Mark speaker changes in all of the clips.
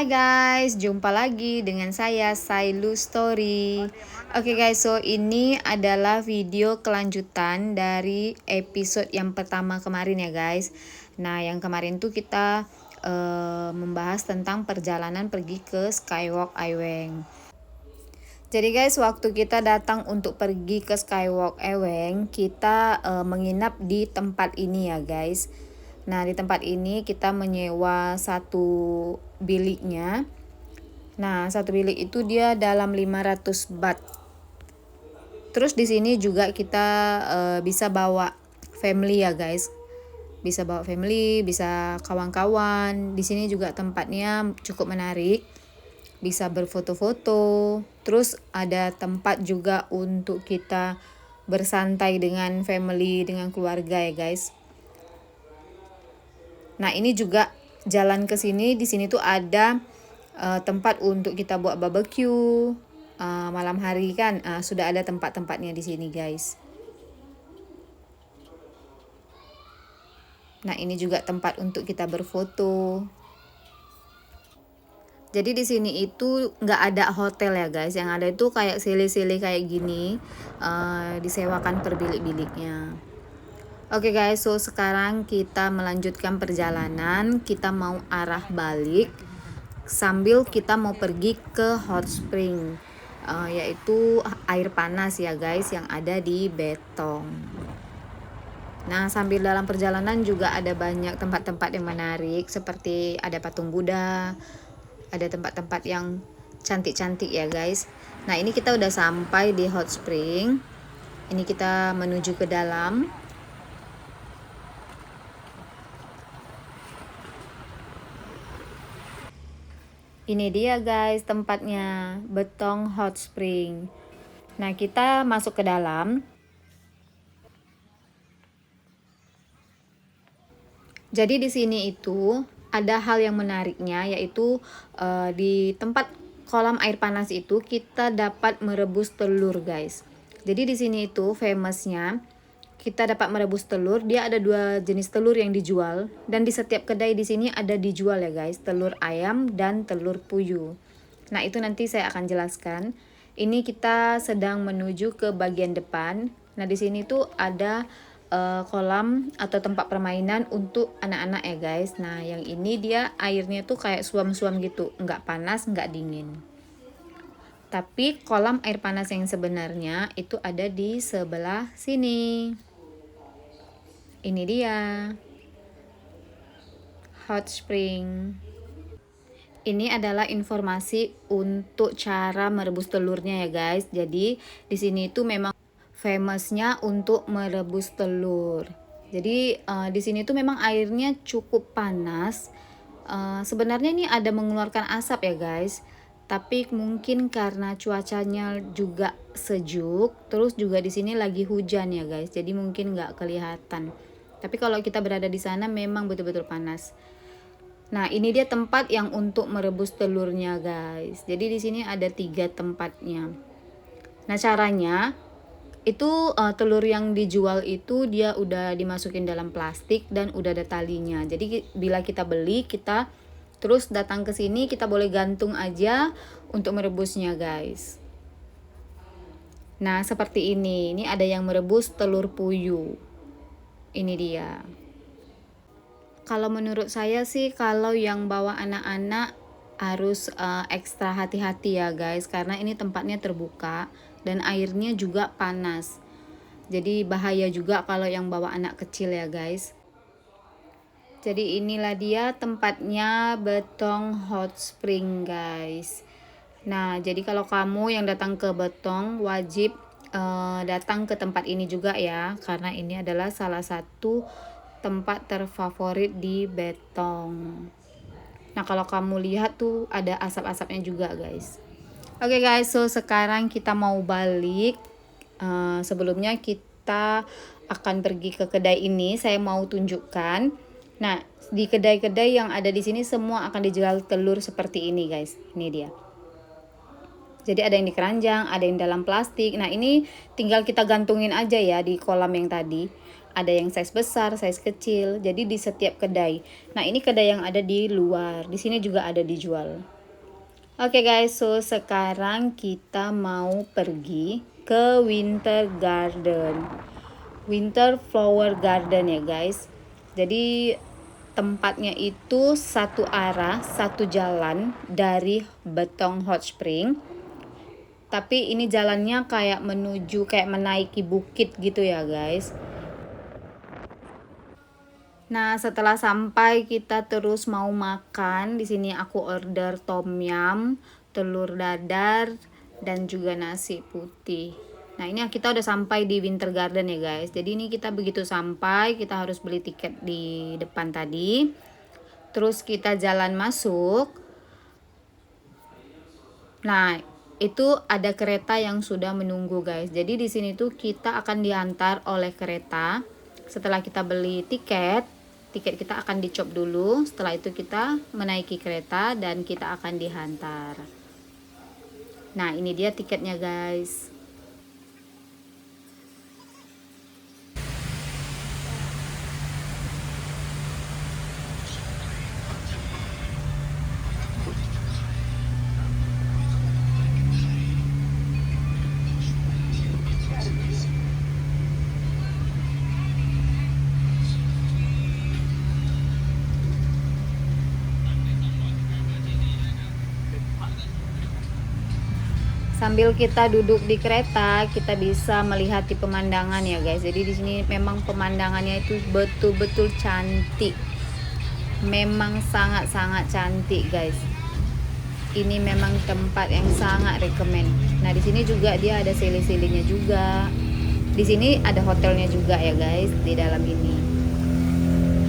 Speaker 1: Hai guys, jumpa lagi dengan saya Sailu Story. Oke guys, so ini adalah video kelanjutan dari episode yang pertama kemarin ya guys. Nah, yang kemarin tuh kita membahas tentang perjalanan pergi ke Skywalk Eweng. Jadi guys, waktu kita datang untuk pergi ke Skywalk Eweng, kita menginap di tempat ini ya guys. Nah, di tempat ini kita menyewa satu biliknya. Nah, satu bilik itu dia dalam 500 baht. Terus di sini juga kita bisa bawa family ya guys. Bisa bawa family, bisa kawan-kawan. Di sini juga tempatnya cukup menarik. Bisa berfoto-foto. Terus ada tempat juga untuk kita bersantai dengan family, dengan keluarga ya guys. Nah, ini juga jalan ke sini, di sini tuh ada tempat untuk kita buat barbecue malam hari kan. Sudah ada tempat-tempatnya di sini, guys. Nah, ini juga tempat untuk kita berfoto. Jadi di sini itu nggak ada hotel ya guys, yang ada itu kayak sele-sele kayak gini, disewakan per bilik-biliknya. Oke guys, so sekarang kita melanjutkan perjalanan. Kita mau arah balik sambil kita mau pergi ke hot spring, yaitu air panas ya guys yang ada di Betong. Nah, sambil dalam perjalanan juga ada banyak tempat-tempat yang menarik, seperti ada patung Buddha, ada tempat-tempat yang cantik-cantik ya guys. Nah, ini kita udah sampai di hot spring. Ini kita menuju ke dalam. Ini dia guys tempatnya, Betong Hot Spring. Nah, kita masuk ke dalam. Jadi di sini itu ada hal yang menariknya, yaitu di tempat kolam air panas itu kita dapat merebus telur guys. Jadi di sini itu famousnya kita dapat merebus telur. Dia ada dua jenis telur yang dijual, dan di setiap kedai di sini ada dijual ya guys, telur ayam dan telur puyuh. Nah, itu nanti saya akan jelaskan. Ini kita sedang menuju ke bagian depan. Nah, di sini tuh ada kolam atau tempat permainan untuk anak-anak ya guys. Nah, yang ini dia airnya tuh kayak suam-suam gitu, nggak panas, nggak dingin. Tapi kolam air panas yang sebenarnya itu ada di sebelah sini. Ini dia, hot spring. Ini adalah informasi untuk cara merebus telurnya ya guys. Jadi di sini itu memang famousnya untuk merebus telur. Jadi di sini tuh memang airnya cukup panas. Sebenarnya ini ada mengeluarkan asap ya guys. Tapi mungkin karena cuacanya juga sejuk, terus juga di sini lagi hujan ya guys. Jadi mungkin nggak kelihatan. Tapi kalau kita berada di sana memang betul-betul panas. Nah, ini dia tempat yang untuk merebus telurnya guys. Jadi di sini ada 3 tempatnya. Nah, caranya itu telur yang dijual itu dia udah dimasukin dalam plastik dan udah ada talinya. Jadi bila kita beli, kita terus datang ke sini, kita boleh gantung aja untuk merebusnya guys. Nah, seperti ini. Ini ada yang merebus telur puyuh. Ini dia. Kalau menurut saya sih, kalau yang bawa anak-anak harus ekstra hati-hati ya guys, karena ini tempatnya terbuka dan airnya juga panas. Jadi bahaya juga kalau yang bawa anak kecil ya guys. Jadi inilah dia tempatnya, Betong Hot Spring guys. Nah, jadi kalau kamu yang datang ke Betong wajib datang ke tempat ini juga ya, karena ini adalah salah satu tempat terfavorit di Betong. Nah, kalau kamu lihat tuh ada asap-asapnya juga guys. Oke guys, so sekarang kita mau balik. Sebelumnya kita akan pergi ke kedai ini. Saya mau tunjukkan. Nah, di kedai-kedai yang ada di sini semua akan dijual telur seperti ini guys. Ini dia. Jadi ada yang di keranjang, ada yang dalam plastik. Nah, ini tinggal kita gantungin aja ya di kolam yang tadi. Ada yang size besar, size kecil. Jadi di setiap kedai. Nah, ini kedai yang ada di luar. Di sini juga ada dijual. Oke guys, so sekarang kita mau pergi ke Winter Garden. Winter Flower Garden ya guys. Jadi tempatnya itu satu arah, satu jalan dari Betong Hot Spring. Tapi ini jalannya kayak menuju kayak menaiki bukit gitu ya guys. Nah, setelah sampai kita terus mau makan. Di sini aku order tom yum, telur dadar, dan juga nasi putih. Nah, ini kita udah sampai di Winter Garden ya guys. Jadi ini kita begitu sampai, kita harus beli tiket di depan tadi. Terus kita jalan masuk. Nah, itu ada kereta yang sudah menunggu guys. Jadi di sini tuh kita akan diantar oleh kereta. Setelah kita beli tiket, tiket kita akan dicop dulu. Setelah itu kita menaiki kereta dan kita akan dihantar. Nah, ini dia tiketnya guys. Sambil kita duduk di kereta, kita bisa melihat di pemandangan ya guys. Jadi di sini memang pemandangannya itu betul-betul cantik. Memang sangat-sangat cantik guys. Ini memang tempat yang sangat rekomen. Nah, di sini juga dia ada sili-silinya juga. Di sini ada hotelnya juga ya guys di dalam ini.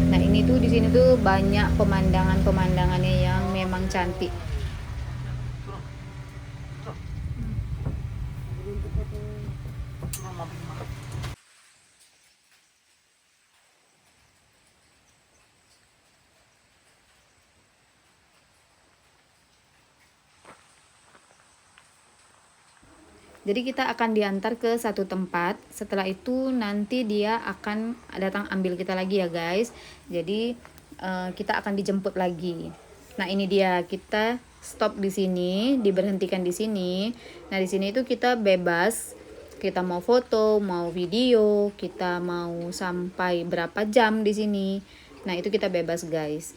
Speaker 1: Nah, ini tuh di sini tuh banyak pemandangan-pemandangannya yang memang cantik. Jadi kita akan diantar ke satu tempat. Setelah itu nanti dia akan datang ambil kita lagi ya guys. Jadi kita akan dijemput lagi. Nah, ini dia, kita stop di sini, diberhentikan di sini. Nah, di sini itu kita bebas. Kita mau foto, mau video, kita mau sampai berapa jam di sini. Nah, itu kita bebas guys.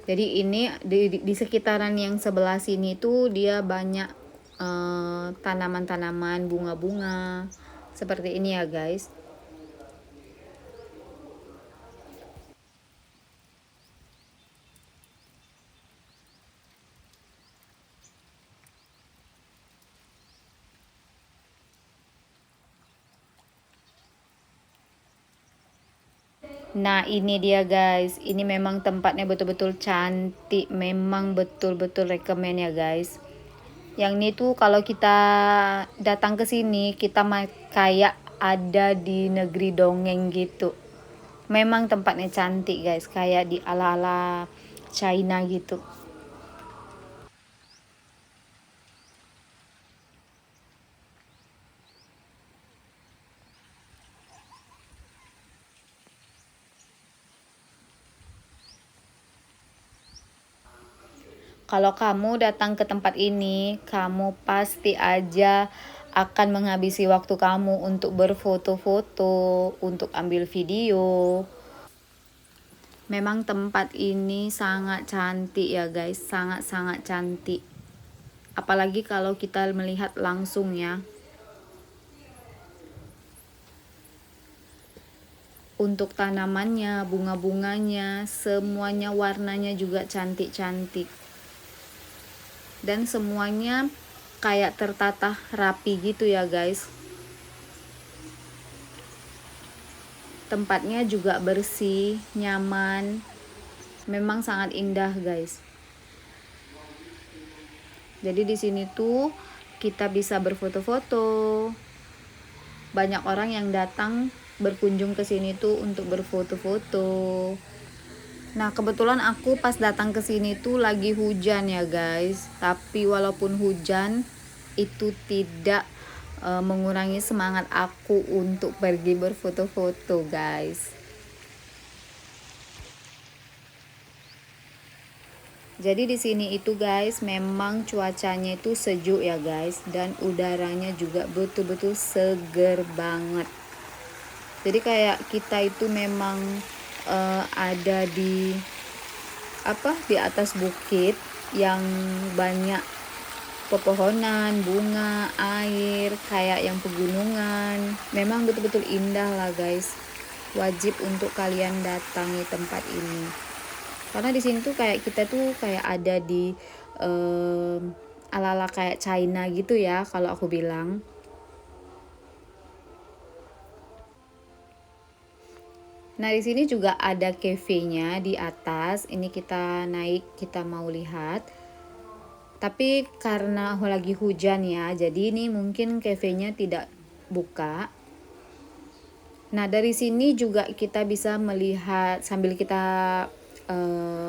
Speaker 1: Jadi ini di sekitaran yang sebelah sini tuh dia banyak tanaman-tanaman, bunga-bunga seperti ini ya guys. Nah, ini dia guys. Ini memang tempatnya betul-betul cantik. Memang betul-betul rekomen ya guys. Yang ini tuh kalau kita datang ke sini, kita kayak ada di negeri dongeng gitu. Memang tempatnya cantik guys, kayak di ala-ala China gitu. Kalau kamu datang ke tempat ini, kamu pasti aja akan menghabisi waktu kamu untuk berfoto-foto, untuk ambil video. Memang tempat ini sangat cantik ya guys, sangat-sangat cantik. Apalagi kalau kita melihat langsung ya. Untuk tanamannya, bunga-bunganya, semuanya warnanya juga cantik-cantik. Dan semuanya kayak tertata rapi gitu ya guys. Tempatnya juga bersih, nyaman. Memang sangat indah guys. Jadi di sini tuh kita bisa berfoto-foto. Banyak orang yang datang berkunjung ke sini tuh untuk berfoto-foto. Nah, kebetulan aku pas datang ke sini tuh lagi hujan ya, guys. Tapi walaupun hujan itu tidak mengurangi semangat aku untuk pergi berfoto-foto, guys. Jadi di sini itu guys, memang cuacanya itu sejuk ya guys, dan udaranya juga betul-betul seger banget. Jadi kayak kita itu memang ada di di atas bukit yang banyak pepohonan, bunga, air, kayak yang pegunungan. Memang betul-betul indah lah guys. Wajib untuk kalian datangi tempat ini. Karena di sini tuh kayak kita tuh kayak ada di ala-ala kayak China gitu ya kalau aku bilang. Nah, di sini juga ada cafe-nya di atas. Ini kita naik, kita mau lihat. Tapi karena lagi hujan ya, jadi ini mungkin cafe-nya tidak buka. Nah, dari sini juga kita bisa melihat sambil kita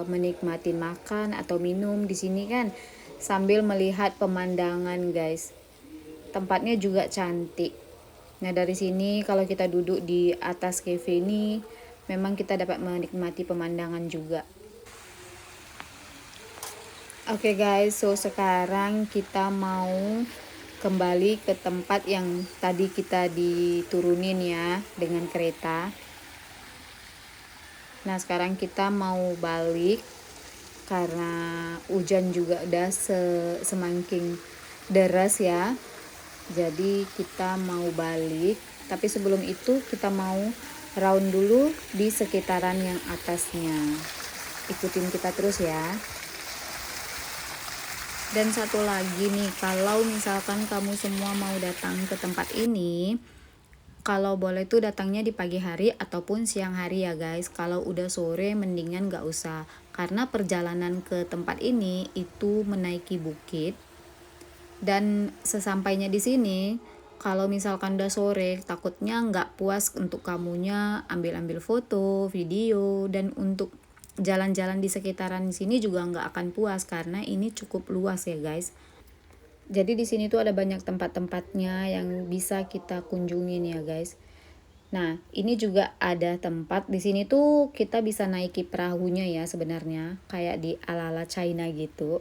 Speaker 1: menikmati makan atau minum di sini kan, sambil melihat pemandangan, guys. Tempatnya juga cantik. Nah, dari sini kalau kita duduk di atas cafe ini, memang kita dapat menikmati pemandangan juga. Oke guys, so sekarang kita mau kembali ke tempat yang tadi kita diturunin ya dengan kereta. Nah, sekarang kita mau balik karena hujan juga udah semakin deras ya. Jadi kita mau balik, tapi sebelum itu kita mau round dulu di sekitaran yang atasnya. Ikutin kita terus ya. Dan satu lagi nih, kalau misalkan kamu semua mau datang ke tempat ini, kalau boleh tuh datangnya di pagi hari ataupun siang hari ya guys. Kalau udah sore mendingan gak usah, karena perjalanan ke tempat ini itu menaiki bukit. Dan sesampainya di sini, kalau misalkan udah sore, takutnya nggak puas untuk kamunya ambil-ambil foto, video, dan untuk jalan-jalan di sekitaran sini juga nggak akan puas karena ini cukup luas ya guys. Jadi di sini tuh ada banyak tempat-tempatnya yang bisa kita kunjungin ya guys. Nah, ini juga ada tempat di sini tuh kita bisa naiki perahunya ya sebenarnya, kayak di ala-ala China gitu.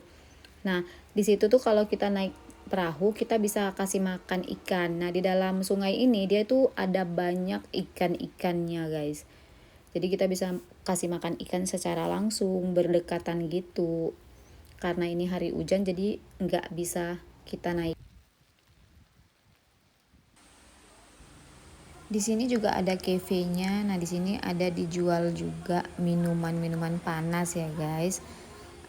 Speaker 1: Nah, di situ tuh kalau kita naik perahu, kita bisa kasih makan ikan. Nah, di dalam sungai ini dia tuh ada banyak ikan-ikannya, guys. Jadi kita bisa kasih makan ikan secara langsung, berdekatan gitu. Karena ini hari hujan, jadi nggak bisa kita naik. Di sini juga ada cafe-nya. Nah, di sini ada dijual juga minuman-minuman panas ya, guys.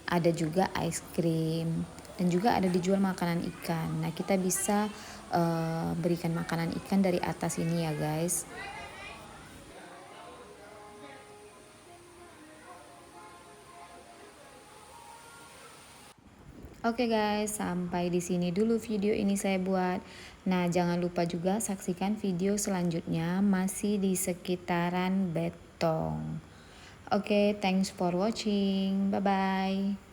Speaker 1: Ada juga ice cream dan juga ada dijual makanan ikan. Nah, kita bisa berikan makanan ikan dari atas ini ya, guys. Oke guys, sampai di sini dulu video ini saya buat. Nah, jangan lupa juga saksikan video selanjutnya masih di sekitaran Betong. Oke, thanks for watching. Bye bye.